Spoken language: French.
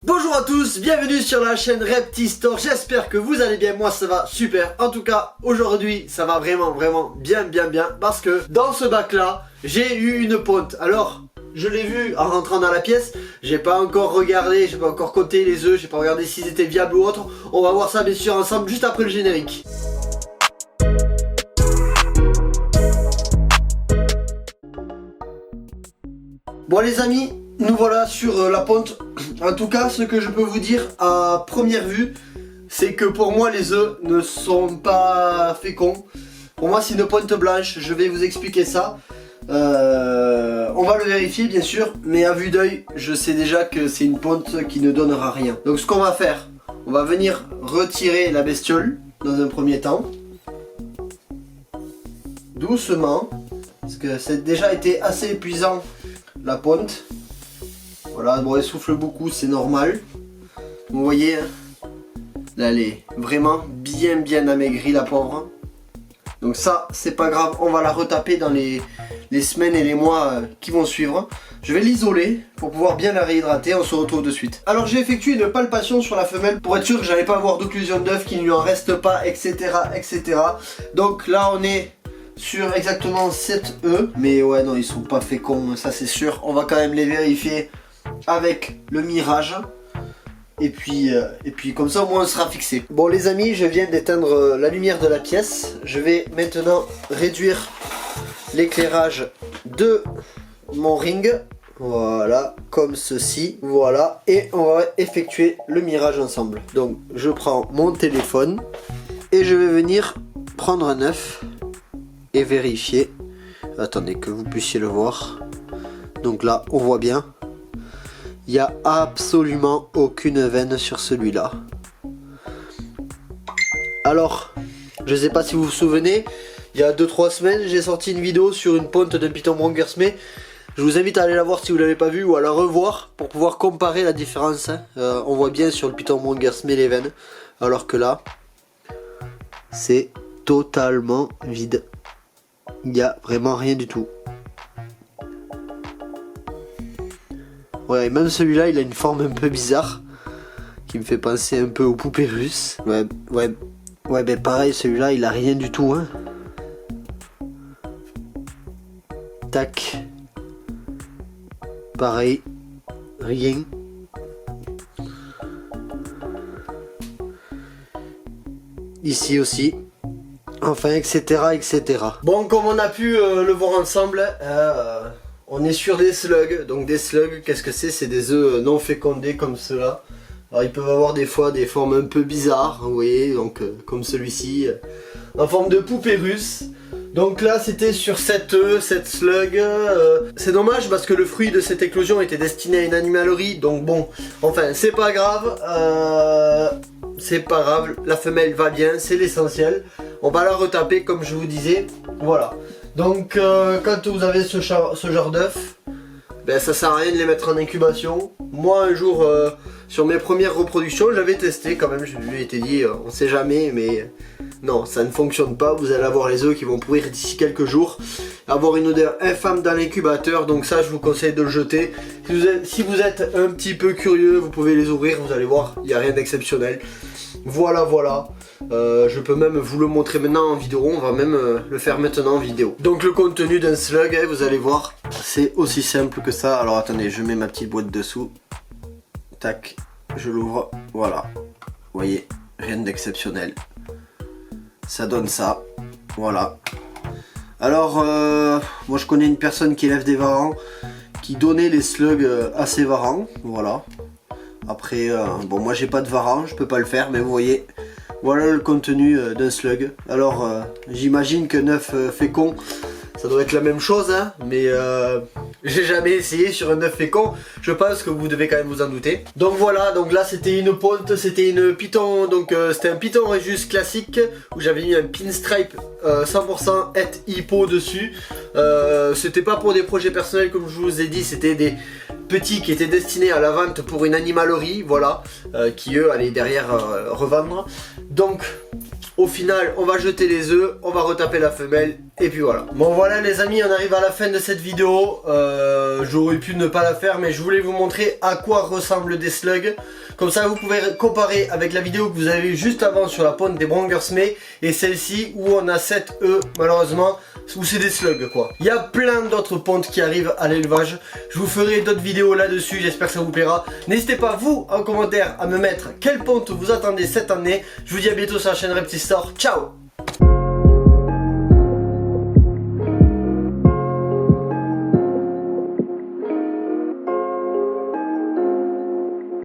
Bonjour à tous, bienvenue sur la chaîne Reptistore, j'espère que vous allez bien, moi ça va super. En tout cas, aujourd'hui ça va vraiment bien parce que dans ce bac là, j'ai eu une ponte. Alors, je l'ai vu en rentrant dans la pièce, j'ai pas encore regardé, j'ai pas encore compté les œufs, j'ai pas regardé s'ils étaient viables ou autre. On va voir ça bien sûr ensemble juste après le générique. Bon les amis, nous voilà sur la ponte. En tout cas, ce que je peux vous dire à première vue, c'est que pour moi les œufs ne sont pas féconds. Pour moi c'est une ponte blanche, je vais vous expliquer ça. On va le vérifier bien sûr, mais à vue d'œil, je sais déjà que c'est une ponte qui ne donnera rien. Donc ce qu'on va faire, on va venir retirer la bestiole dans un premier temps. Doucement, parce que c'est déjà été assez épuisant la ponte. Voilà, bon elle souffle beaucoup, c'est normal. Vous voyez, là elle est vraiment bien amaigrie la pauvre. Donc ça, c'est pas grave, on va la retaper dans les semaines et les mois qui vont suivre. Je vais l'isoler pour pouvoir bien la réhydrater, on se retrouve de suite. Alors j'ai effectué une palpation sur la femelle pour être sûr que j'allais pas avoir d'occlusion d'œuf, qu'il ne lui en reste pas, etc. Donc là on est sur exactement 7 œufs. Mais ouais non, ils sont pas féconds, ça c'est sûr. On va quand même les vérifier avec le mirage. Et puis comme ça au moins on sera fixé. Bon les amis, je viens d'éteindre la lumière de la pièce. Je vais maintenant réduire l'éclairage de mon ring. Voilà, comme ceci, voilà. Et on va effectuer le mirage ensemble. Donc je prends mon téléphone et je vais venir prendre un œuf et vérifier. Attendez que vous puissiez le voir. Donc là on voit bien. Il n'y a absolument aucune veine sur celui-là. Alors, je ne sais pas si vous vous souvenez, il y a 2-3 semaines, j'ai sorti une vidéo sur une ponte d'un Python Brongersmé. Je vous invite à aller la voir si vous ne l'avez pas vue ou à la revoir pour pouvoir comparer la différence. On voit bien sur le Python Brongersmé les veines, alors que là, c'est totalement vide. Il n'y a vraiment rien du tout. Ouais, même celui-là, il a une forme un peu bizarre qui me fait penser un peu aux poupées russes. Ouais, ben pareil, celui-là, il a rien du tout, hein. Tac. Pareil, rien. Ici aussi. Enfin, etc. Bon, comme on a pu le voir ensemble, on est sur des slugs. Donc des slugs, qu'est-ce que c'est? C'est des œufs non fécondés comme cela. Alors ils peuvent avoir des fois des formes un peu bizarres, vous voyez, donc comme celui-ci, en forme de poupée russe. Donc là c'était sur 7 œufs, 7 slugs. C'est dommage parce que le fruit de cette éclosion était destiné à une animalerie. Donc bon, enfin c'est pas grave. C'est pas grave, la femelle va bien, c'est l'essentiel. On va la retaper comme je vous disais. Voilà. Donc quand vous avez ce genre d'œuf, ben, ça sert à rien de les mettre en incubation. Moi un jour sur mes premières reproductions j'avais testé quand même, je lui ai été dit on sait jamais, mais non, ça ne fonctionne pas. Vous allez avoir les œufs qui vont pourrir d'ici quelques jours, avoir une odeur infâme dans l'incubateur. Donc ça je vous conseille de le jeter. Si vous êtes un petit peu curieux, vous pouvez les ouvrir, vous allez voir, il n'y a rien d'exceptionnel. Voilà. Je peux même vous le montrer maintenant en vidéo, on va même le faire maintenant en vidéo. Donc le contenu d'un slug, vous allez voir, c'est aussi simple que ça. Alors attendez, je mets ma petite boîte dessous. Tac, je l'ouvre, voilà. Vous voyez, rien d'exceptionnel. Ça donne ça, voilà. Alors, moi je connais une personne qui élève des varans, qui donnait les slugs à ses varans, voilà. Après, bon moi j'ai pas de varan, je peux pas le faire, mais vous voyez, voilà le contenu d'un slug. Alors j'imagine que 9 fécond, ça doit être la même chose, hein, mais j'ai jamais essayé sur un œuf fécond. Je pense que vous devez quand même vous en douter. Donc voilà, donc là c'était une ponte, c'était une Python, donc c'était un Python Regius classique où j'avais mis un pinstripe 100% het hippo dessus. C'était pas pour des projets personnels comme je vous ai dit, c'était petits qui étaient destinés à la vente pour une animalerie, voilà, qui eux allaient derrière revendre. Donc au final on va jeter les œufs, on va retaper la femelle et puis voilà. Bon voilà les amis, on arrive à la fin de cette vidéo. J'aurais pu ne pas la faire mais je voulais vous montrer à quoi ressemblent des slugs. Comme ça vous pouvez comparer avec la vidéo que vous avez vue juste avant sur la ponte des Brongersmee et celle-ci où on a 7 œufs malheureusement, où c'est des slugs quoi. Il y a plein d'autres pontes qui arrivent à l'élevage. Je vous ferai d'autres vidéos là-dessus, j'espère que ça vous plaira. N'hésitez pas vous en commentaire à me mettre quelle ponte vous attendez cette année. Je vous dis à bientôt sur la chaîne Reptile Store. Ciao!